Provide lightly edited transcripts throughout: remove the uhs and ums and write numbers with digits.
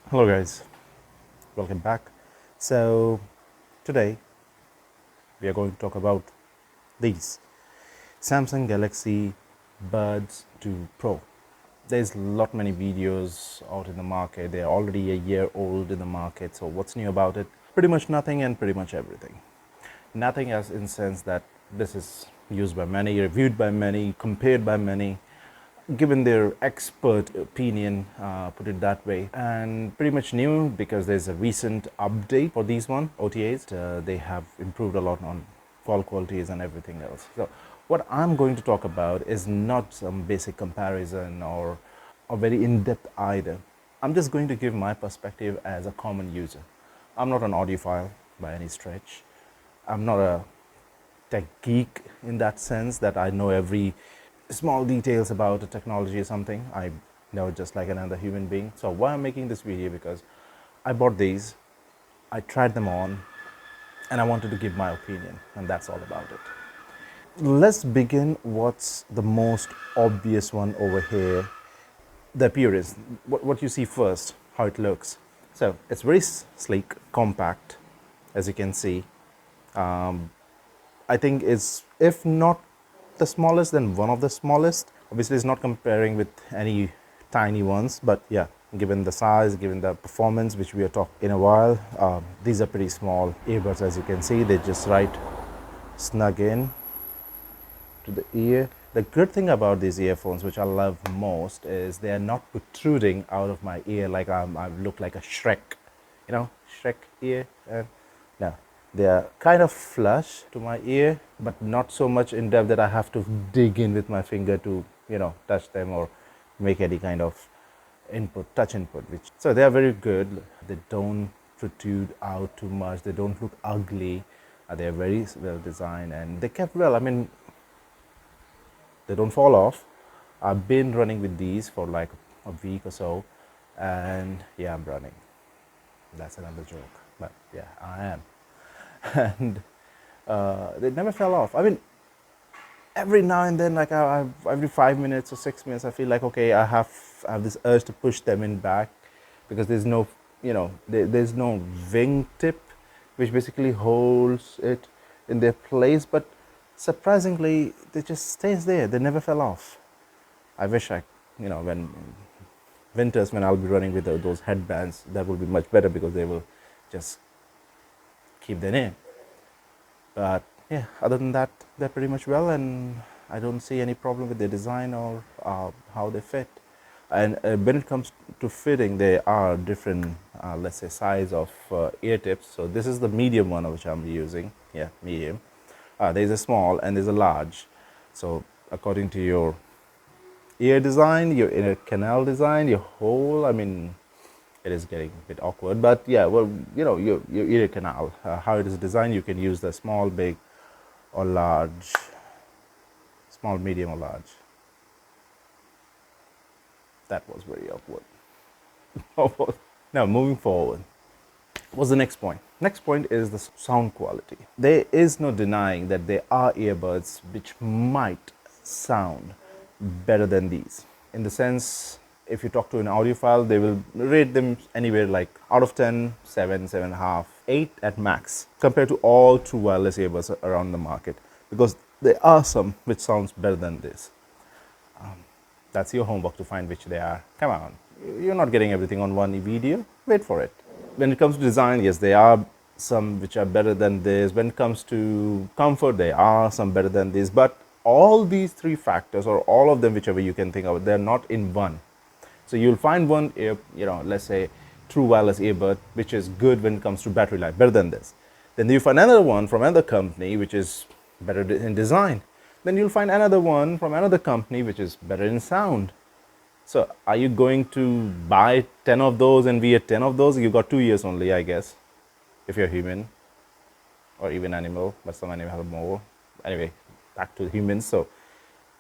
Hello guys, welcome back. So today we are going to talk about these Samsung Galaxy Buds 2 Pro. There's a lot many videos out in the market. They're already a year old in the market. So what's new about it? Pretty much nothing and pretty much everything. Nothing as in sense that this is used by many, reviewed by many, compared by many, given their expert opinion, put it that way, and pretty much new because there's a recent update for these OTAs. They have improved a lot on call qualities and everything else. So what I'm going to talk about is not some basic comparison or very in-depth either. I'm just going to give my perspective as a common user. I'm not an audiophile by any stretch. I'm not a tech geek in that sense that I know every small details about the technology or something. I know just like another human being. So why I'm making this video, because I bought these, I tried them on, and I wanted to give my opinion, and that's all about it. Let's begin what's the most obvious one over here. The appearance, what you see first, how it looks. So it's very sleek, compact, as you can see. I think is, if not the smallest, then one of the smallest. Obviously, it's not comparing with any tiny ones, but yeah, given the size, given the performance, which we are talking in a while, these are pretty small earbuds, as you can see. They just right snug in to the ear. The good thing about these earphones, which I love most, is they are not protruding out of my ear like I look like a Shrek, Shrek ear. No, they are kind of flush to my ear, but not so much in depth that I have to dig in with my finger to, touch them or make any kind of touch input. So they are very good. They don't protrude out too much. They don't look ugly. They are very well designed and they kept well. I mean, they don't fall off. I've been running with these for like a week or so, and yeah, I'm running. That's another joke, but yeah, I am. And they never fell off. I mean, every now and then, like every 5 minutes or 6 minutes, I feel like, okay, I have this urge to push them in back, because there's no, there's no wing tip, which basically holds it in their place. But surprisingly, they just stays there. They never fell off. I wish when winters, when I'll be running with those headbands, that will be much better, because they will just keep them in. But yeah, other than that, they're pretty much well, and I don't see any problem with their design or how they fit. And when it comes to fitting, there are different, let's say, size of ear tips. So this is the medium one which I'm using. Yeah, medium. There's a small and there's a large. So according to your ear design, your inner canal design, your hole, I mean, it is getting a bit awkward, but yeah, well, your ear canal, how it is designed, you can use the small, big, or large, small, medium, or large. That was very awkward. Now, moving forward, what's the next point? Next point is the sound quality. There is no denying that there are earbuds which might sound better than these. In the sense, if you talk to an audiophile, they will rate them anywhere like out of 10, 7, 7.5, 8 at max, compared to all true wireless earbuds around the market, because there are some which sounds better than this. That's your homework to find which they are. Come on, you're not getting everything on one video. Wait for it. When it comes to design, yes, there are some which are better than this. When it comes to comfort, there are some better than this. But all these three factors, or all of them, whichever you can think of, they're not in one. So you'll find one let's say true wireless earbud, which is good when it comes to battery life, better than this. Then you find another one from another company which is better in design. Then you'll find another one from another company which is better in sound. So are you going to buy 10 of those and wear 10 of those? You got 2 years only, I guess, if you're human or even animal, but some animals have more. Anyway, back to humans. So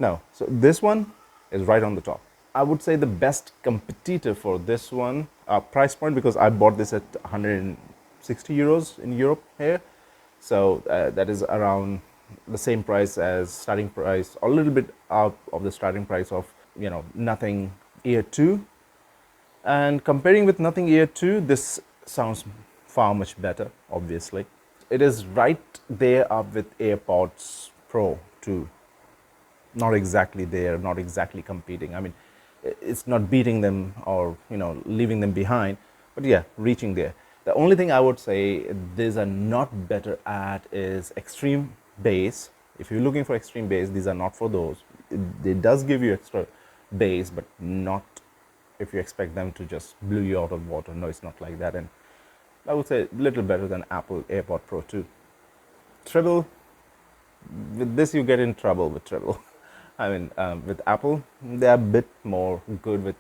no, so this one is right on the top. I would say the best competitor for this one, price point, because I bought this at 160 euros in Europe here. So that is around the same price as starting price, or a little bit out of the starting price of, nothing Ear 2. And comparing with Nothing Ear 2, this sounds far much better, obviously. It is right there up with AirPods Pro 2. Not exactly there, not exactly competing. I mean, it's not beating them or, leaving them behind, but yeah, reaching there. The only thing I would say these are not better at is extreme bass. If you're looking for extreme bass, these are not for those. It does give you extra bass, but not if you expect them to just blow you out of water. No, it's not like that. And I would say a little better than Apple AirPod Pro 2. Treble, with this you get in trouble with treble. I mean, with Apple, they're a bit more good with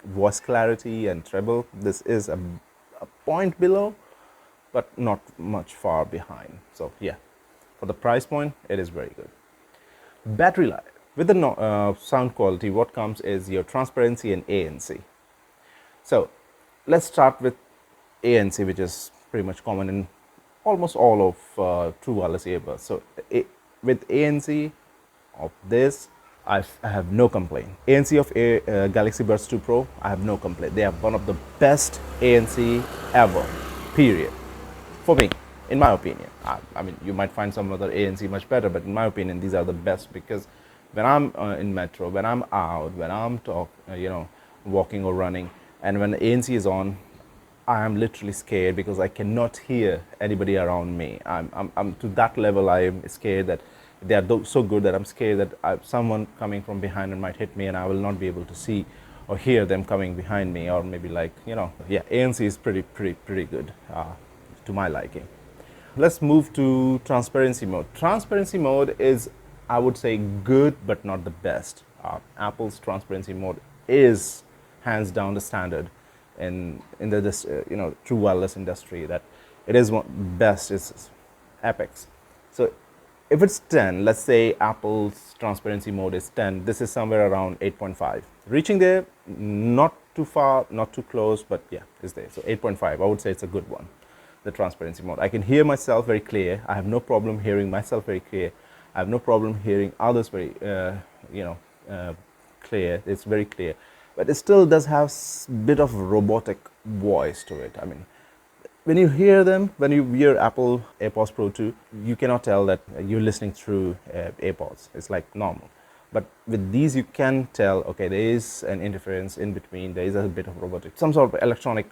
voice clarity and treble. This is a point below, but not much far behind. So yeah, for the price point, it is very good. Battery life. With the sound quality, what comes is your transparency and ANC. So let's start with ANC, which is pretty much common in almost all of true wireless earbuds. So with ANC of this, I have no complaint. ANC of Galaxy Buds 2 Pro, I have no complaint. They are one of the best ANC ever, period. For me, in my opinion. I mean, you might find some other ANC much better, but in my opinion, these are the best, because when I'm in metro, when I'm out, when I'm walking or running, and when the ANC is on, I am literally scared because I cannot hear anybody around me. I'm to that level. I am scared that they are so good that I'm scared that someone coming from behind might hit me, and I will not be able to see or hear them coming behind me, or maybe ANC is pretty good to my liking. Let's move to transparency mode. Transparency mode is, I would say, good but not the best. Apple's transparency mode is hands down the standard in the true wireless industry, that it is best, is apex. So if it's 10, let's say Apple's transparency mode is 10, this is somewhere around 8.5. Reaching there, not too far, not too close, but yeah, it's there. So 8.5, I would say it's a good one, the transparency mode. I can hear myself very clear. I have no problem hearing myself very clear. I have no problem hearing others very, clear. It's very clear. But it still does have a bit of robotic voice to it. I mean, when you hear them, when you hear Apple AirPods Pro 2, you cannot tell that you're listening through AirPods. It's like normal. But with these, you can tell, okay, there is an interference in between. There is a bit of robotic, some sort of electronic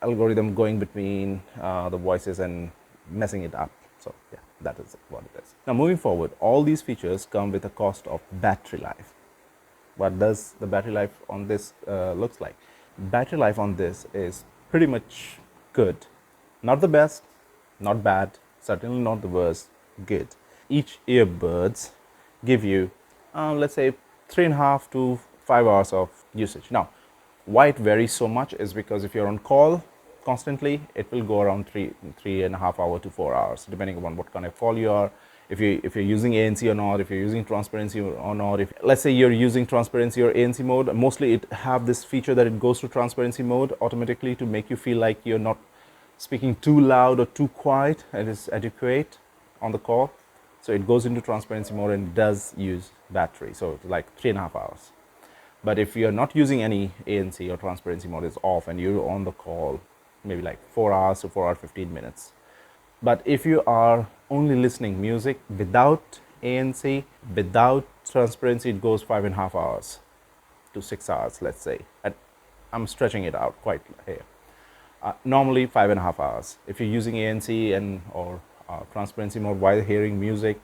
algorithm going between the voices and messing it up. So yeah, that is what it is. Now moving forward, all these features come with a cost of battery life. What does the battery life on this looks like? Battery life on this is pretty much good. Not the best, not bad, certainly not the worst, good. Each earbuds give you, let's say, 3.5 to 5 hours of usage. Now, why it varies so much is because if you're on call constantly, it will go around 3.5 hours to 4 hours, depending upon what kind of call you are. If you're using ANC or not, if you're using transparency or not. If let's say you're using transparency or ANC mode, mostly it have this feature that it goes to transparency mode automatically to make you feel like you're not speaking too loud or too quiet. It is adequate on the call, so it goes into transparency mode and does use battery. So it's like 3.5 hours. But if you're not using any ANC or transparency mode, it's off and you're on the call, maybe like 4 hours to 4 hours 15 minutes. But if you are only listening music without ANC, without transparency, it goes 5.5 hours to 6 hours, let's say. And I'm stretching it out quite here. Normally 5.5 hours. If you're using ANC or transparency mode while hearing music,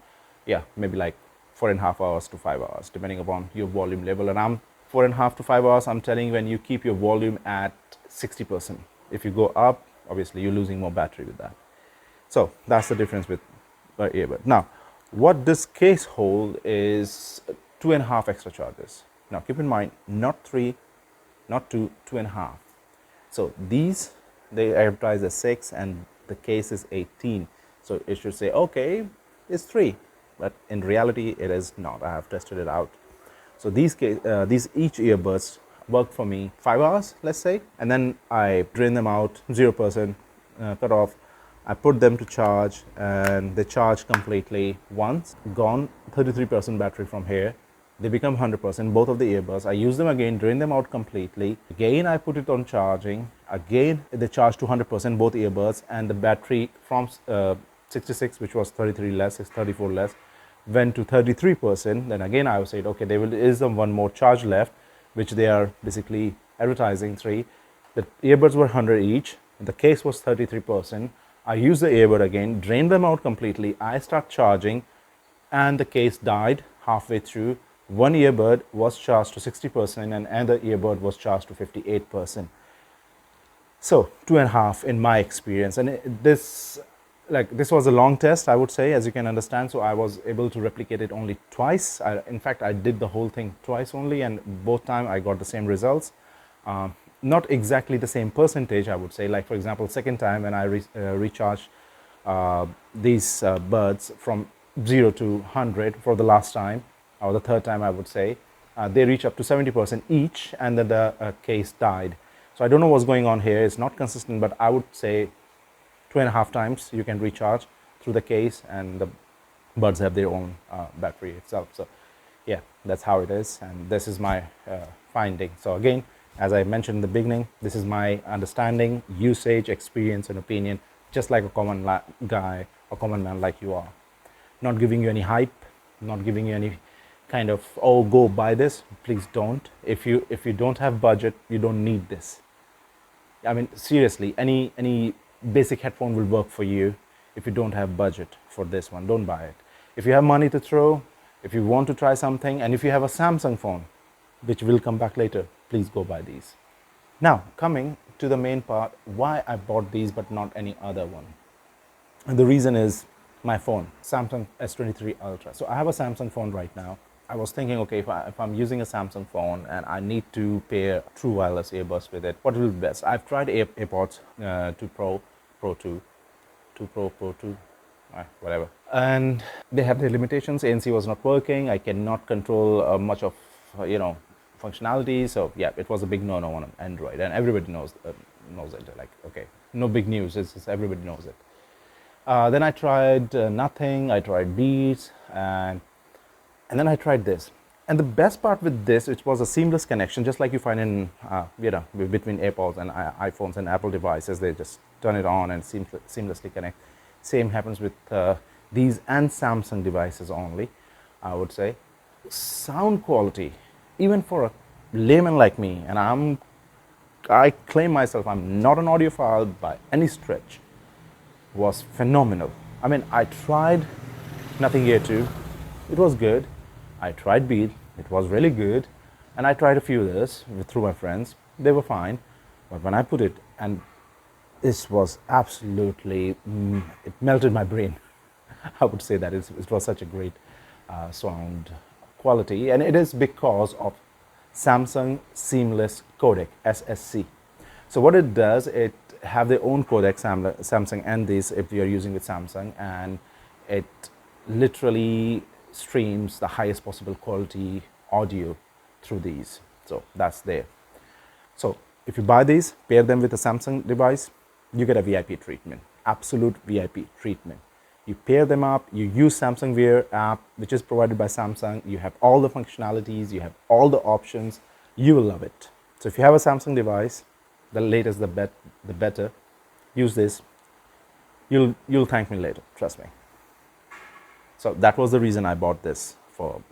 yeah, maybe like 4.5 hours to 5 hours, depending upon your volume level. And I'm 4.5 to 5 hours, I'm telling you, when you keep your volume at 60%. If you go up, obviously you're losing more battery with that. So that's the difference with earbud. Now, what this case hold is 2.5 extra charges. Now, keep in mind, not 3, not 2, 2.5. So these, they advertise as 6 and the case is 18. So it should say, okay, it's 3. But in reality, it is not. I have tested it out. So these each earbuds work for me 5 hours, let's say. And then I drain them out, 0% cut off. I put them to charge and they charge completely once. Gone, 33% battery from here. they become 100%, both of the earbuds. I use them again, drain them out completely. Again, I put it on charging. Again, they charge to 100%, both earbuds, and the battery from 66, which was 33 less, is 34 less, went to 33%. Then again, I said, okay, there is one more charge left, which they are basically advertising 3. The earbuds were 100 each. The case was 33%. I used the earbud again, drained them out completely. I start charging, and the case died halfway through. One earbud was charged to 60% and another earbud was charged to 58%. So 2.5 in my experience, and this was a long test, I would say, as you can understand. So I was able to replicate it only twice. In fact, I did the whole thing twice only, and both times I got the same results. Not exactly the same percentage, I would say. Like, for example, second time when I recharged these buds from 0 to 100 for the last time, or the third time, I would say, they reach up to 70% each, and then the case died. So I don't know what's going on here. It's not consistent, but I would say 2.5 times you can recharge through the case, and the buds have their own battery itself. So yeah, that's how it is, and this is my finding. So again, as I mentioned in the beginning, this is my understanding, usage, experience, and opinion, just like a common guy or common man like you are. Not giving you any hype, not giving you any kind of, oh, go buy this. Please don't. If you don't have budget, you don't need this. I mean, seriously, any basic headphone will work for you. If you don't have budget for this one, don't buy it. If you have money to throw, if you want to try something, and if you have a Samsung phone, which will come back later, please go buy these. Now, coming to the main part, why I bought these but not any other one. And the reason is my phone, Samsung S23 Ultra. So I have a Samsung phone right now. I was thinking, okay, if I'm using a Samsung phone and I need to pair true wireless earbuds with it, what will be best? I've tried AirPods 2 Pro, Pro 2, 2 Pro, Pro 2, whatever. And they have their limitations. ANC was not working. I cannot control much of, functionality. So yeah, it was a big no-no on Android, and everybody knows it. Like, okay, no big news. It's just everybody knows it. Then I tried nothing. I tried Beats, and then I tried this. And the best part with this, it was a seamless connection, just like you find in between AirPods and iPhones and Apple devices. They just turn it on and seamlessly connect. Same happens with these and Samsung devices only, I would say. Sound quality, even for a layman like me, and I claim myself I'm not an audiophile by any stretch, was phenomenal. I mean, I tried Nothing Gear 2, it was good. I tried Beat, it was really good, and I tried a few others through my friends. They were fine, but when I put it, and this was absolutely, it melted my brain. I would say that it was such a great sound quality, and it is because of Samsung Seamless Codec, SSC. So what it does, it have their own codec, Samsung, and this if you're using with Samsung, and it literally streams the highest possible quality audio through these. So that's there. So if you buy these, pair them with a Samsung device, you get a VIP treatment, absolute VIP treatment. You pair them up, you use Samsung Wear app, which is provided by Samsung. You have all the functionalities, you have all the options. You will love it. So if you have a Samsung device, the latest, the better, use this. You'll thank me later, trust me. So that was the reason I bought this,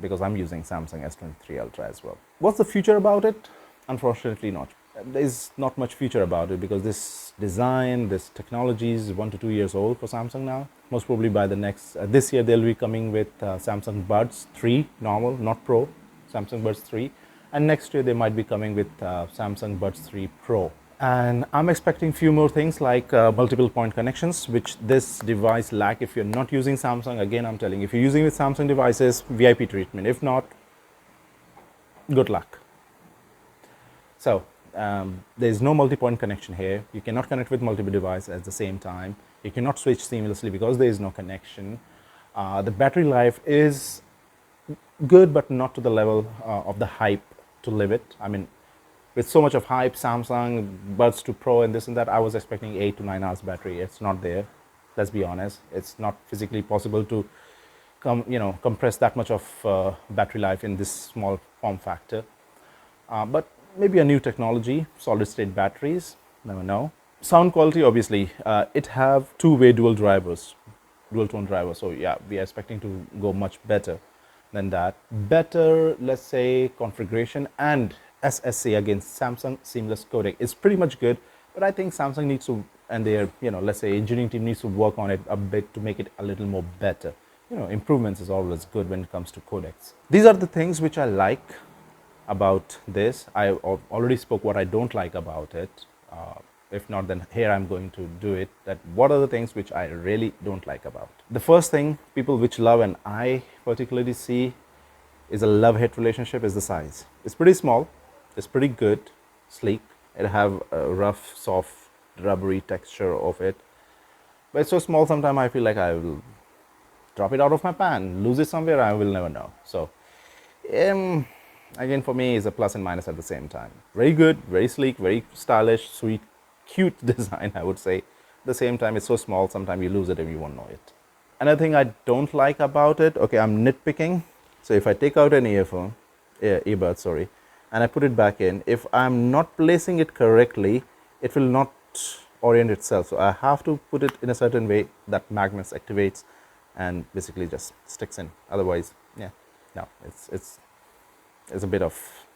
because I'm using Samsung S23 Ultra as well. What's the future about it? Unfortunately not. There's not much future about it, because this design, this technology is 1 to 2 years old for Samsung now. Most probably by this year they'll be coming with Samsung Buds 3, normal, not Pro, Samsung Buds 3. And next year they might be coming with Samsung Buds 3 Pro. And I'm expecting few more things like multiple point connections, which this device lack if you're not using Samsung. Again, I'm telling you, if you're using with Samsung devices, VIP treatment. If not, good luck. So there's no multi-point connection here. You cannot connect with multiple devices at the same time. You cannot switch seamlessly because there is no connection. The battery life is good, but not to the level of the hype to live it. I mean, with so much of hype, Samsung Buds 2 Pro and this and that, I was expecting 8 to 9 hours battery. It's not there. Let's be honest. It's not physically possible to compress that much of battery life in this small form factor. But maybe a new technology, solid state batteries, never know. Sound quality, obviously, it have two-way dual tone drivers. So yeah, we are expecting to go much better than that. Better, let's say, configuration and SSC, against Samsung seamless codec is pretty much good. But I think Samsung needs to, and their, let's say, engineering team needs to work on it a bit to make it a little more better. Improvements is always good when it comes to codecs. These are the things which I like about this. I already spoke what I don't like about it. If not, then here I'm going to do it. That what are the things which I really don't like about. The first thing people which love, and I particularly see, is a love-hate relationship, is the size. It's pretty small. It's pretty good, sleek. It have a rough, soft, rubbery texture of it. But it's so small, sometimes I feel like I will drop it out of my pan, lose it somewhere, I will never know. So, again, for me, it's a plus and minus at the same time. Very good, very sleek, very stylish, sweet, cute design, I would say. At the same time, it's so small, sometimes you lose it if you won't know it. Another thing I don't like about it, okay, I'm nitpicking. So if I take out an earbud, sorry, and I put it back in, if I'm not placing it correctly, it will not orient itself. So I have to put it in a certain way that magnets activates and basically just sticks in. Otherwise, yeah, no, it's a bit of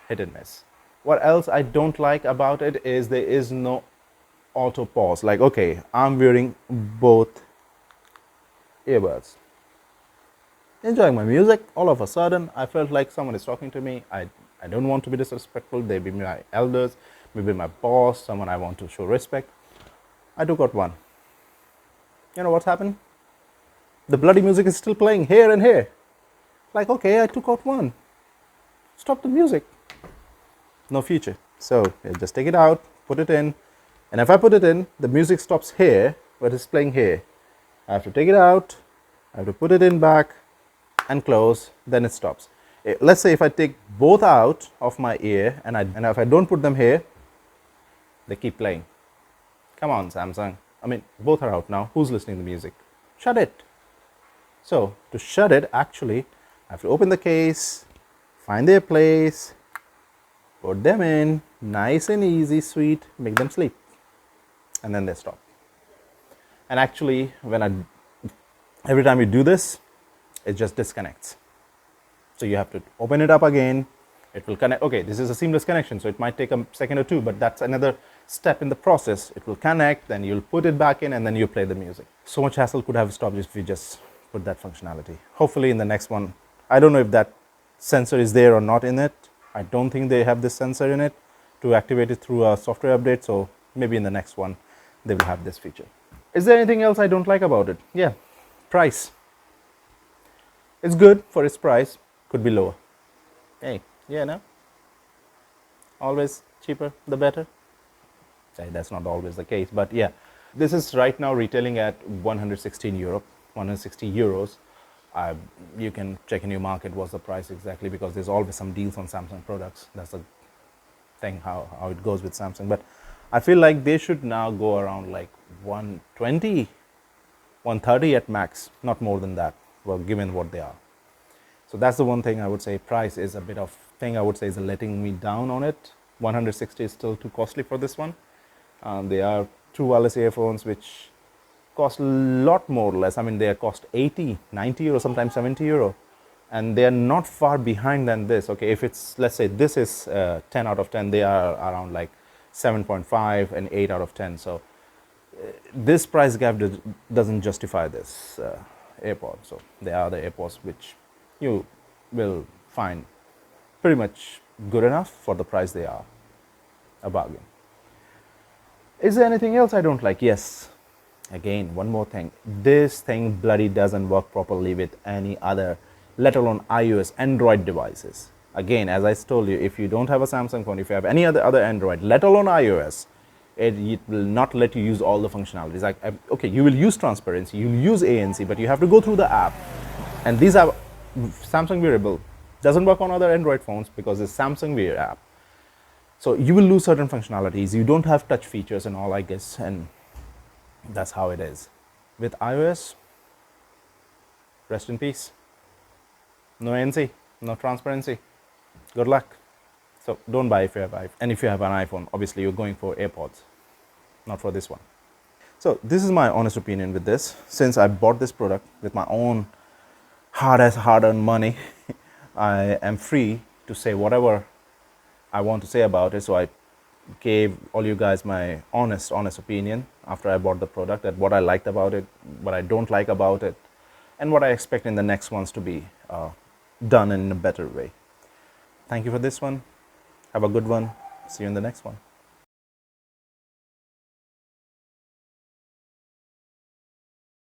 hit and miss. What else I don't like about it is there is no auto pause. Like, okay, I'm wearing both earbuds, enjoying my music. All of a sudden, I felt like someone is talking to me. I don't want to be disrespectful. They be my elders, maybe my boss, someone I want to show respect. I took out one. You know what's happened? The bloody music is still playing here and here. Like, okay, I took out one. Stop the music. No future. So just take it out, put it in. And if I put it in, the music stops here, but it's playing here. I have to take it out. I have to put it in back and close. Then it stops. Let's say if I take both out of my ear and if I don't put them here, they keep playing. Come on, Samsung. I mean, both are out now. Who's listening to music? Shut it. So to shut it, actually, I have to open the case, find their place, put them in, nice and easy, sweet, make them sleep. And then they stop. And actually, every time you do this, it just disconnects. So you have to open it up again. It will connect. Okay, this is a seamless connection, so it might take a second or two, but that's another step in the process. It will connect, then you'll put it back in, and then you play the music. So much hassle could have stopped if we just put that functionality. Hopefully in the next one, I don't know if that sensor is there or not in it. I don't think they have this sensor in it to activate it through a software update, so maybe in the next one, they will have this feature. Is there anything else I don't like about it? Yeah, price. It's good for its price. Could be lower. Hey, yeah, no? Always cheaper, the better. That's not always the case, but yeah. This is right now retailing at 116 euros. You can check in your market what's the price exactly, because there's always some deals on Samsung products. That's the thing, how it goes with Samsung. But I feel like they should now go around like 120, 130 at max, not more than that, well, given what they are. So that's the one thing I would say. Price is a bit of thing I would say is letting me down on it. 160 is still too costly for this one. They are true wireless earphones which cost a lot more or less. I mean, they cost 80, 90 euro, sometimes 70 euro. And they are not far behind than this. Okay, if it's, let's say this is 10 out of 10, they are around like 7.5 and 8 out of 10. So this price gap doesn't justify this AirPod. So there are the AirPods which you will find pretty much good enough for the price they are. A bargain. Is there anything else I don't like? Yes. Again, one more thing. This thing bloody doesn't work properly with any other, let alone iOS, Android devices. Again, as I told you, if you don't have a Samsung phone, if you have any other Android, let alone iOS, it will not let you use all the functionalities. Like, okay, you will use transparency, you'll use ANC, but you have to go through the app. And these are Samsung wearable. Doesn't work on other Android phones because it's Samsung Wear app. So you will lose certain functionalities. You don't have touch features and all, I guess, and that's how it is. With iOS, Rest in peace. No NC, no transparency. Good luck. So don't buy if you have iPhone. And if you have an iPhone, obviously you're going for AirPods, not for this one. So this is my honest opinion with this. Since I bought this product with my own hard-earned money, I am free to say whatever I want to say about it. So I gave all you guys my honest opinion after I bought the product, that what I liked about it, what I don't like about it, and what I expect in the next ones to be done in a better way. Thank you for this one. Have a good one. See you in the next one.